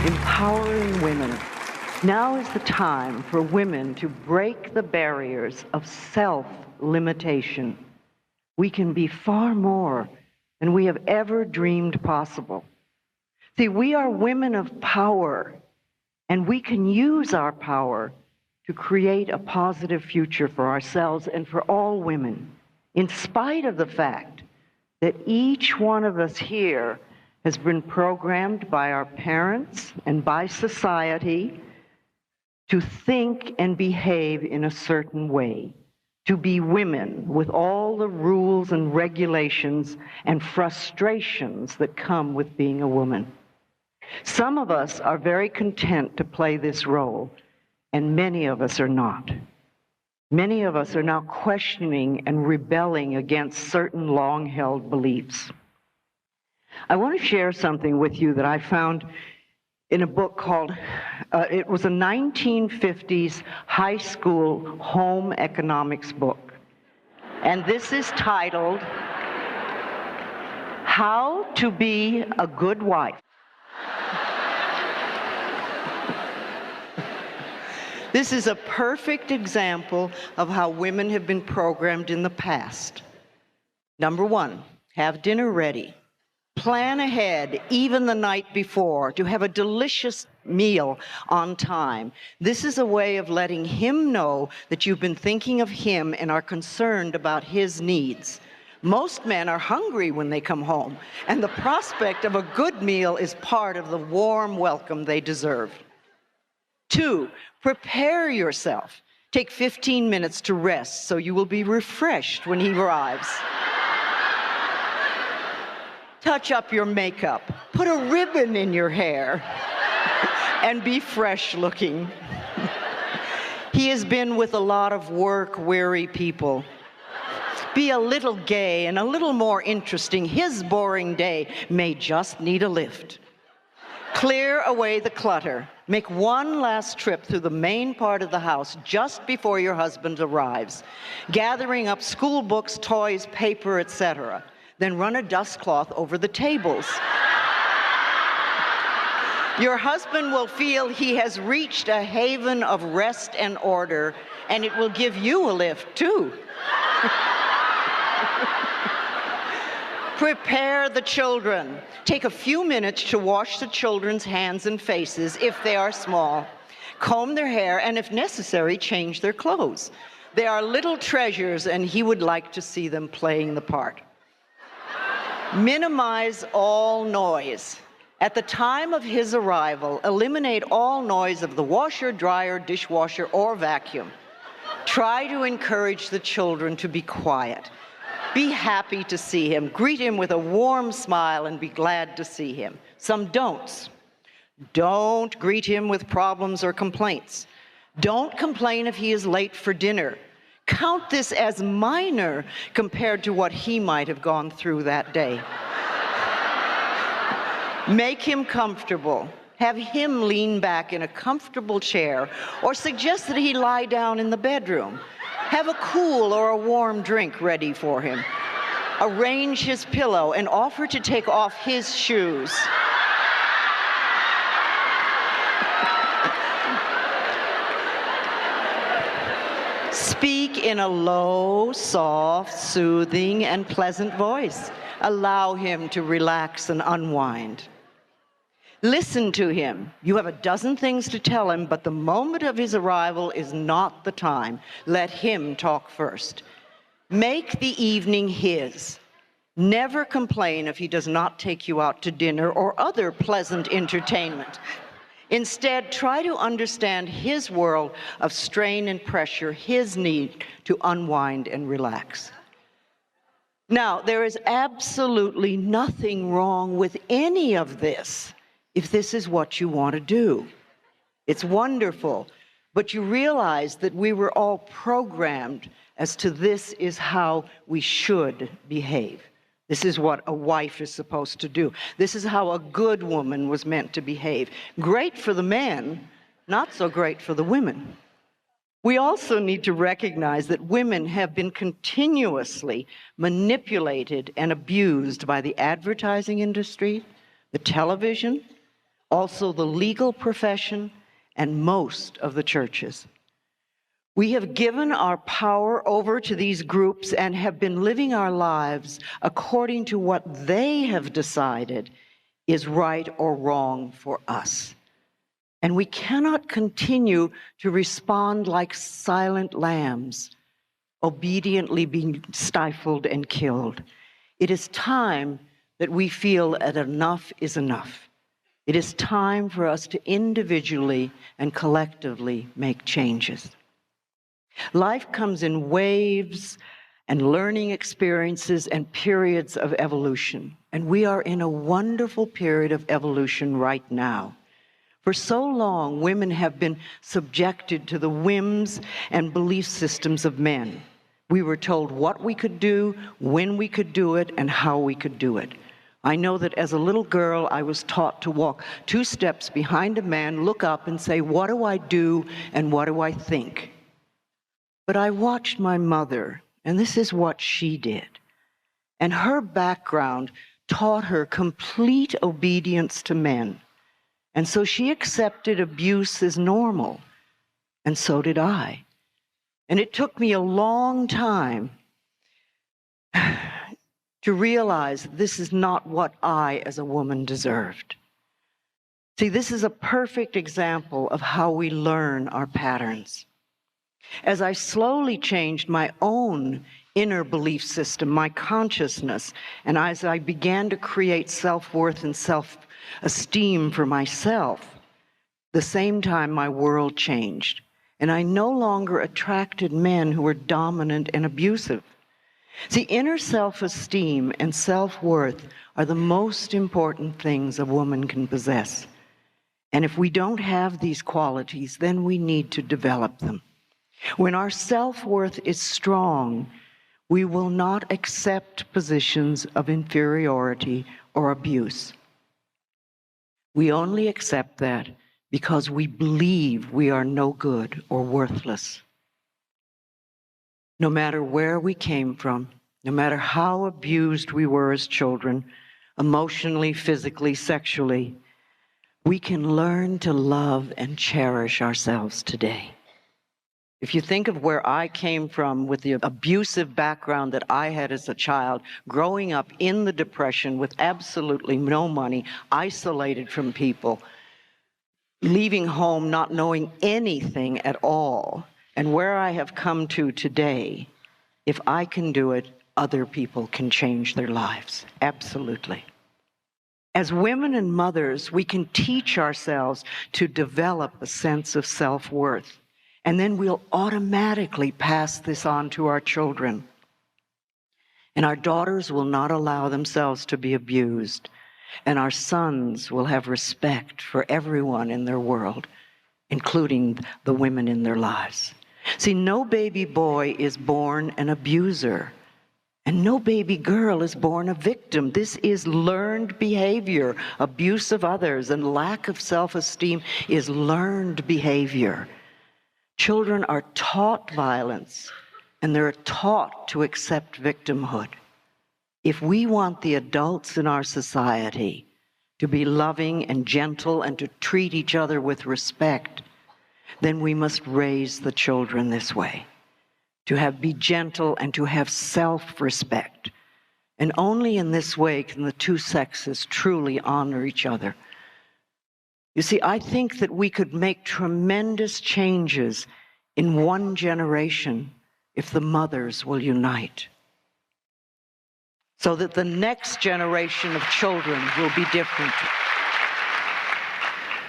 empowering women. Now is the time for women to break the barriers of self-limitation. We can be far more than we have ever dreamed possible. See, we are women of power, and we can use our power to create a positive future for ourselves and for all women, in spite of the fact that each one of us here has been programmed by our parents and by society to think and behave in a certain way, to be women with all the rules and regulations and frustrations that come with being a woman. Some of us are very content to play this role, and many of us are not. Many of us are now questioning and rebelling against certain long-held beliefs. I want to share something with you that I found in a book called, it was a 1950s high school home economics book. And this is titled, How to Be a Good Wife. This is a perfect example of how women have been programmed in the past. Number one, have dinner ready. Plan ahead, even the night before, to have a delicious meal on time. This is a way of letting him know that you've been thinking of him and are concerned about his needs. Most men are hungry when they come home, and the prospect of a good meal is part of the warm welcome they deserve. 2, prepare yourself. Take 15 minutes to rest so you will be refreshed when he arrives. Touch up your makeup, put a ribbon in your hair, and be fresh looking. He has been with a lot of work-weary people. Be a little gay and a little more interesting. His boring day may just need a lift. Clear away the clutter. Make one last trip through the main part of the house just before your husband arrives, gathering up school books, toys, paper, etc. Then run a dust cloth over the tables. Your husband will feel he has reached a haven of rest and order, and it will give you a lift, too. Prepare the children. Take a few minutes to wash the children's hands and faces if they are small. Comb their hair, and if necessary, change their clothes. They are little treasures, and he would like to see them playing the part. Minimize all noise. At the time of his arrival, eliminate all noise of the washer, dryer, dishwasher, or vacuum. Try to encourage the children to be quiet. Be happy to see him. Greet him with a warm smile and be glad to see him. Some don'ts. Don't greet him with problems or complaints. Don't complain if he is late for dinner. Count this as minor compared to what he might have gone through that day. Make him comfortable. Have him lean back in a comfortable chair, or suggest that he lie down in the bedroom. Have a cool or a warm drink ready for him. Arrange his pillow and offer to take off his shoes. Speak in a low, soft, soothing, and pleasant voice. Allow him to relax and unwind. Listen to him. You have a dozen things to tell him, but the moment of his arrival is not the time. Let him talk first. Make the evening his. Never complain if he does not take you out to dinner or other pleasant entertainment. Instead, try to understand his world of strain and pressure, his need to unwind and relax. Now, there is absolutely nothing wrong with any of this if this is what you want to do. It's wonderful, but you realize that we were all programmed as to this is how we should behave. This is what a wife is supposed to do. This is how a good woman was meant to behave. Great for the men, not so great for the women. We also need to recognize that women have been continuously manipulated and abused by the advertising industry, the television, also the legal profession, and most of the churches. We have given our power over to these groups and have been living our lives according to what they have decided is right or wrong for us. And we cannot continue to respond like silent lambs, obediently being stifled and killed. It is time that we feel that enough is enough. It is time for us to individually and collectively make changes. Life comes in waves and learning experiences and periods of evolution. And we are in a wonderful period of evolution right now. For so long, women have been subjected to the whims and belief systems of men. We were told what we could do, when we could do it, and how we could do it. I know that as a little girl, I was taught to walk 2 steps behind a man, look up and say, what do I do and what do I think? But I watched my mother, and this is what she did. And her background taught her complete obedience to men. And so she accepted abuse as normal, and so did I. And it took me a long time to realize this is not what I, as a woman, deserved. See, this is a perfect example of how we learn our patterns. As I slowly changed my own inner belief system, my consciousness, and as I began to create self-worth and self-esteem for myself, the same time my world changed. And I no longer attracted men who were dominant and abusive. See, inner self-esteem and self-worth are the most important things a woman can possess. And if we don't have these qualities, then we need to develop them. When our self-worth is strong, we will not accept positions of inferiority or abuse. We only accept that because we believe we are no good or worthless. No matter where we came from, no matter how abused we were as children, emotionally, physically, sexually, we can learn to love and cherish ourselves today. If you think of where I came from with the abusive background that I had as a child, growing up in the Depression with absolutely no money, isolated from people, leaving home not knowing anything at all, and where I have come to today, if I can do it, other people can change their lives. Absolutely. As women and mothers, we can teach ourselves to develop a sense of self-worth. And then we'll automatically pass this on to our children. And our daughters will not allow themselves to be abused. And our sons will have respect for everyone in their world, including the women in their lives. See, no baby boy is born an abuser. And no baby girl is born a victim. This is learned behavior. Abuse of others and lack of self-esteem is learned behavior. Children are taught violence, and they're taught to accept victimhood. If we want the adults in our society to be loving and gentle and to treat each other with respect, then we must raise the children this way, to be gentle and to have self-respect. And only in this way can the two sexes truly honor each other. You see, I think that we could make tremendous changes in one generation if the mothers will unite, so that the next generation of children will be different.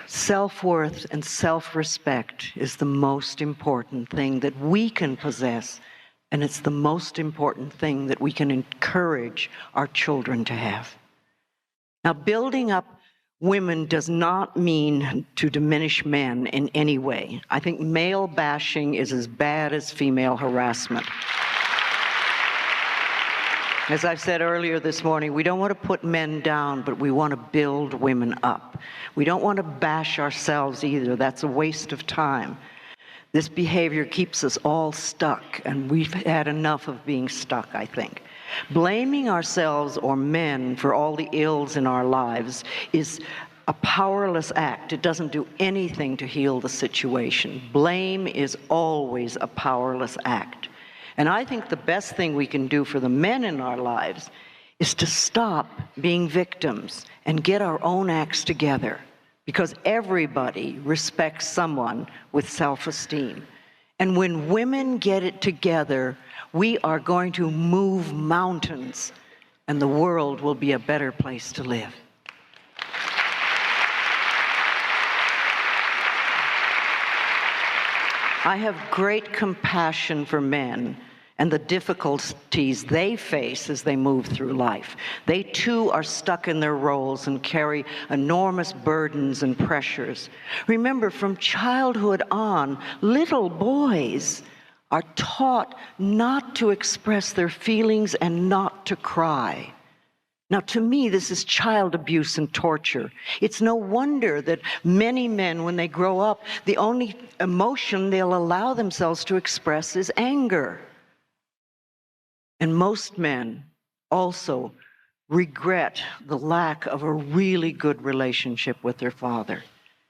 Self-worth and self-respect is the most important thing that we can possess, and it's the most important thing that we can encourage our children to have. Now, building up women does not mean to diminish men in any way. I think male bashing is as bad as female harassment. As I've said earlier this morning, we don't want to put men down, but we want to build women up. We don't want to bash ourselves either. That's a waste of time. This behavior keeps us all stuck, and we've had enough of being stuck, I think. Blaming ourselves or men for all the ills in our lives is a powerless act. It doesn't do anything to heal the situation. Blame is always a powerless act. And I think the best thing we can do for the men in our lives is to stop being victims and get our own acts together, because everybody respects someone with self-esteem. And when women get it together, we are going to move mountains, and the world will be a better place to live. I have great compassion for men and the difficulties they face as they move through life. They too are stuck in their roles and carry enormous burdens and pressures. Remember, from childhood on, little boys are taught not to express their feelings and not to cry. Now, to me, this is child abuse and torture. It's no wonder that many men, when they grow up, the only emotion they'll allow themselves to express is anger. And most men also regret the lack of a really good relationship with their father.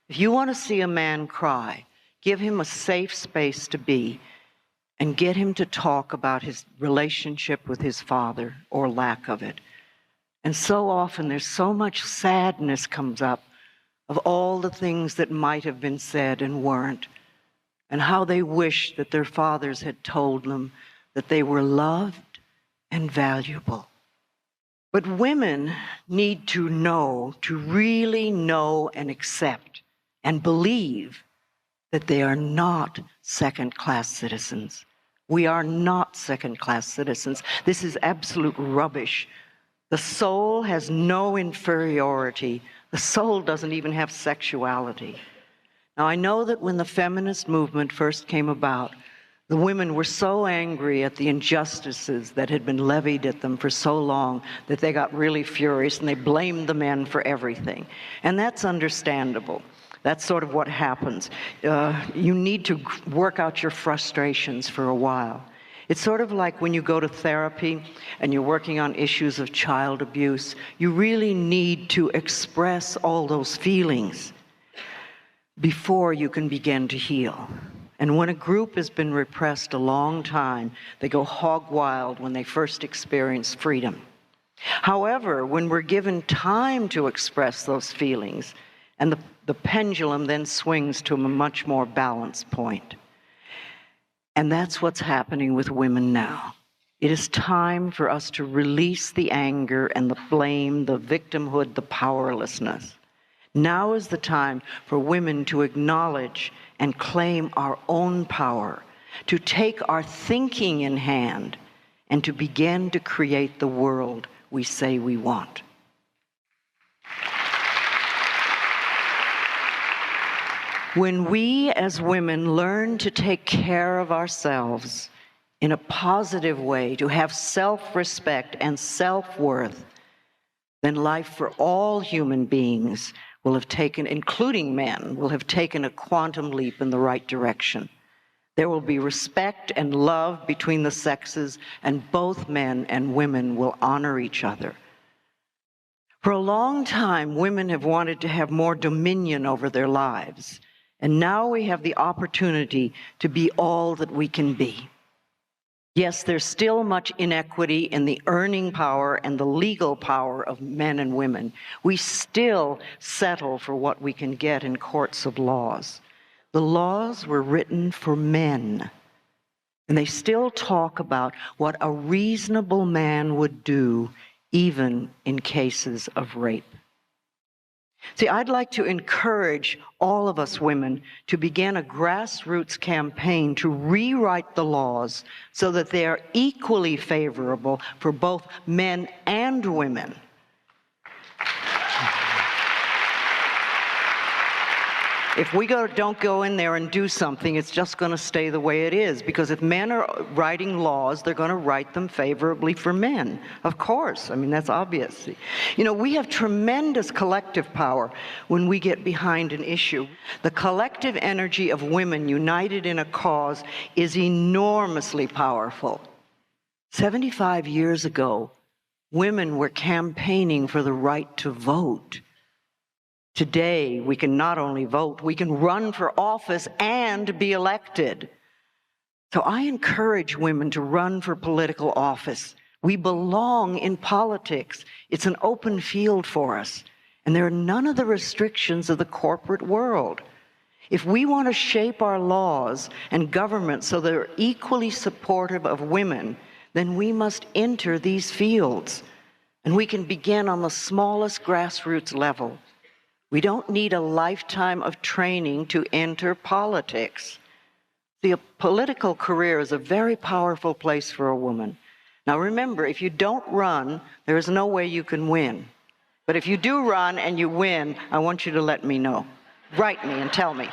If you want to see a man cry, give him a safe space to be and get him to talk about his relationship with his father or lack of it. And so often there's so much sadness comes up of all the things that might have been said and weren't, and how they wish that their fathers had told them that they were loved and valuable. But women need to know, to really know and accept and believe that they are not second-class citizens. We are not second-class citizens. This is absolute rubbish. The soul has no inferiority. The soul doesn't even have sexuality. Now, I know that when the feminist movement first came about, the women were so angry at the injustices that had been levied at them for so long that they got really furious and they blamed the men for everything. And that's understandable. That's sort of what happens. You need to work out your frustrations for a while. It's sort of like when you go to therapy and you're working on issues of child abuse. You really need to express all those feelings before you can begin to heal. And when a group has been repressed a long time, they go hog wild when they first experience freedom. However, when we're given time to express those feelings, and the pendulum then swings to a much more balanced point. And that's what's happening with women now. It is time for us to release the anger and the blame, the victimhood, the powerlessness. Now is the time for women to acknowledge and claim our own power, to take our thinking in hand, and to begin to create the world we say we want. When we as women learn to take care of ourselves in a positive way, to have self-respect and self-worth, then life for all human beings will have taken, including men, will have taken a quantum leap in the right direction. There will be respect and love between the sexes, and both men and women will honor each other. For a long time, women have wanted to have more dominion over their lives, and now we have the opportunity to be all that we can be. Yes, there's still much inequity in the earning power and the legal power of men and women. We still settle for what we can get in courts of laws. The laws were written for men, and they still talk about what a reasonable man would do, even in cases of rape. See, I'd like to encourage all of us women to begin a grassroots campaign to rewrite the laws so that they are equally favorable for both men and women. If we don't go in there and do something, it's just going to stay the way it is. Because if men are writing laws, they're going to write them favorably for men. Of course. I mean, that's obvious. You know, we have tremendous collective power when we get behind an issue. The collective energy of women united in a cause is enormously powerful. 75 years ago, women were campaigning for the right to vote. Today, we can not only vote, we can run for office and be elected. So I encourage women to run for political office. We belong in politics. It's an open field for us. And there are none of the restrictions of the corporate world. If we want to shape our laws and government so they're equally supportive of women, then we must enter these fields. And we can begin on the smallest grassroots level. We don't need a lifetime of training to enter politics. The political career is a very powerful place for a woman. Now remember, if you don't run, there is no way you can win. But if you do run and you win, I want you to let me know. Write me and tell me.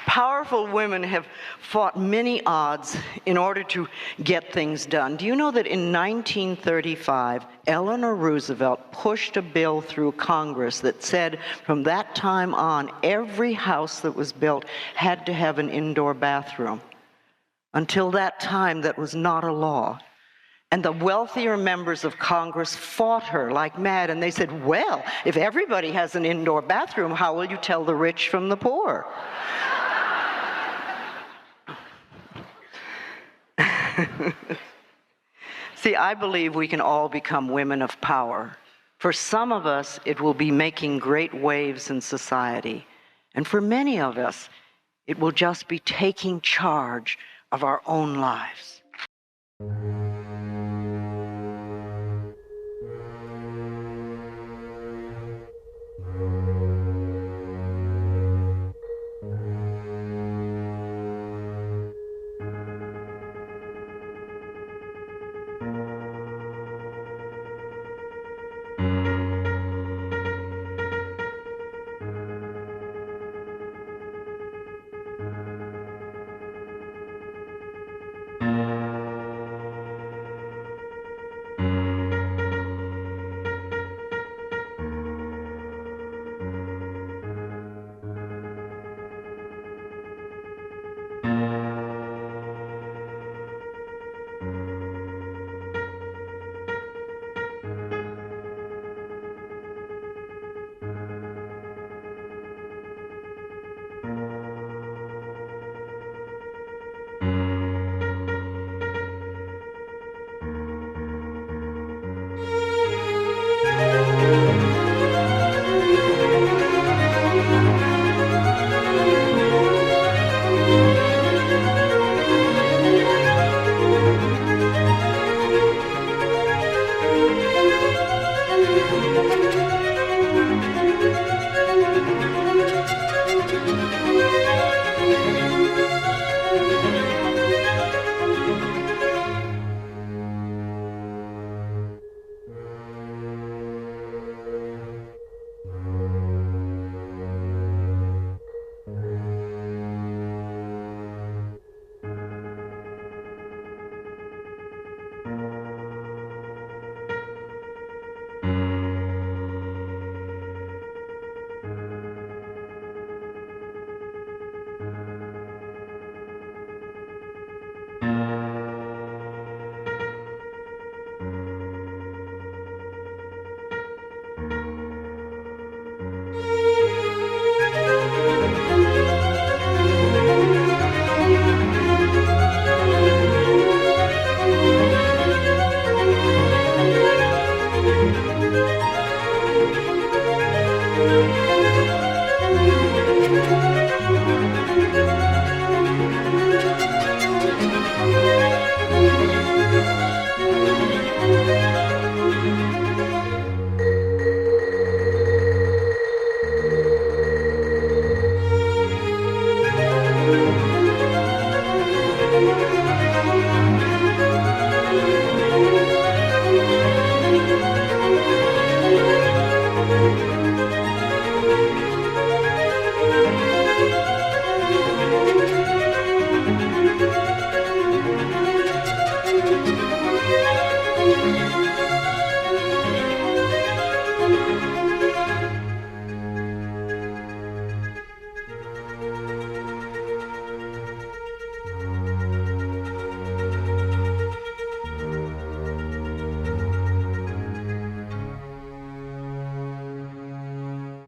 Powerful women have fought many odds in order to get things done. Do you know that in 1935, Eleanor Roosevelt pushed a bill through Congress that said from that time on, every house that was built had to have an indoor bathroom? Until that time, that was not a law. And the wealthier members of Congress fought her like mad, and they said, well, if everybody has an indoor bathroom, how will you tell the rich from the poor? See, I believe we can all become women of power. For some of us, it will be making great waves in society. And for many of us, it will just be taking charge of our own lives.